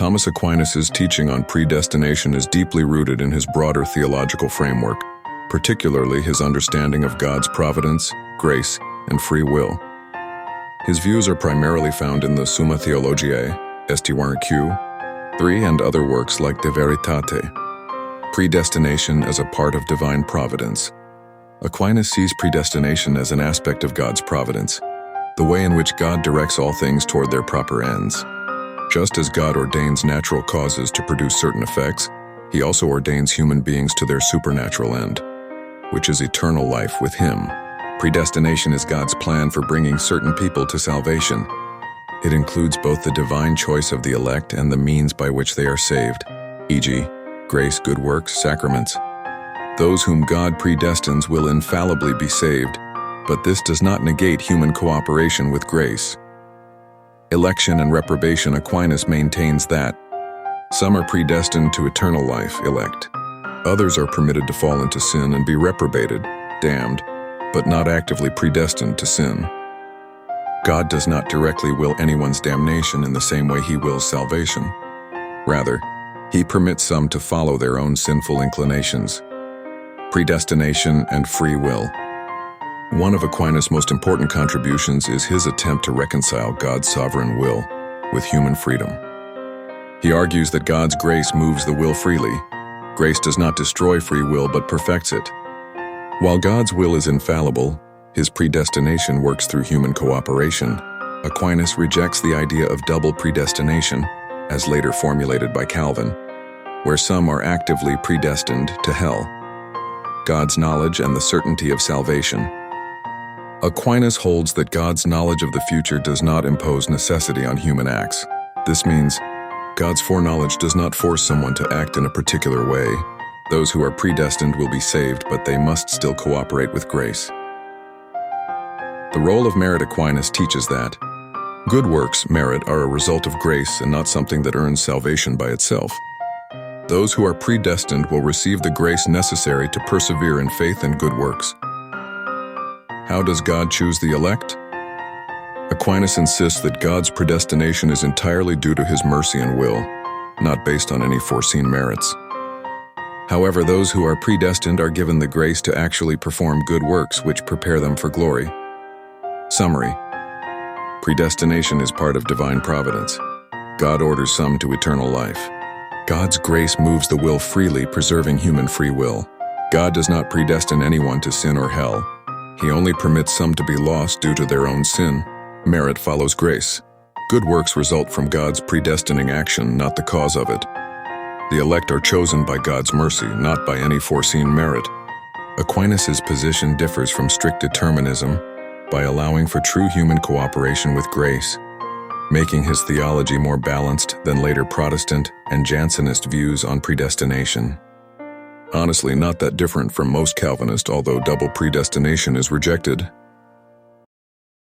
Thomas Aquinas' teaching on predestination is deeply rooted in his broader theological framework, particularly his understanding of God's providence, grace, and free will. His views are primarily found in the Summa Theologiae, St. 3, and other works like De Veritate. Predestination as a part of divine providence. Aquinas sees predestination as an aspect of God's providence, the way in which God directs all things toward their proper ends. Just as God ordains natural causes to produce certain effects, he also ordains human beings to their supernatural end, which is eternal life with him. Predestination is God's plan for bringing certain people to salvation. It includes both the divine choice of the elect and the means by which they are saved, e.g., grace, good works, sacraments. Those whom God predestines will infallibly be saved, but this does not negate human cooperation with grace. Election and reprobation. Aquinas maintains that some are predestined to eternal life, elect. Others are permitted to fall into sin and be reprobated, damned, but not actively predestined to sin. God does not directly will anyone's damnation in the same way he wills salvation. Rather, he permits some to follow their own sinful inclinations. Predestination and free will. One of Aquinas' most important contributions is his attempt to reconcile God's sovereign will with human freedom. He argues that God's grace moves the will freely. Grace does not destroy free will but perfects it. While God's will is infallible, his predestination works through human cooperation. Aquinas rejects the idea of double predestination, as later formulated by Calvin, where some are actively predestined to hell. God's knowledge and the certainty of salvation. Aquinas holds that God's knowledge of the future does not impose necessity on human acts. This means God's foreknowledge does not force someone to act in a particular way. Those who are predestined will be saved, but they must still cooperate with grace. The role of merit. Aquinas teaches that good works, merit, are a result of grace and not something that earns salvation by itself. Those who are predestined will receive the grace necessary to persevere in faith and good works. How does God choose the elect? Aquinas insists that God's predestination is entirely due to his mercy and will, not based on any foreseen merits. However, those who are predestined are given the grace to actually perform good works which prepare them for glory. Summary. Predestination is part of divine providence. God orders some to eternal life. God's grace moves the will freely, preserving human free will. God does not predestine anyone to sin or hell. He only permits some to be lost due to their own sin. Merit follows grace. Good works result from God's predestining action, not the cause of it. The elect are chosen by God's mercy, not by any foreseen merit. Aquinas' position differs from strict determinism by allowing for true human cooperation with grace, making his theology more balanced than later Protestant and Jansenist views on predestination. Honestly, not that different from most Calvinists, although double predestination is rejected.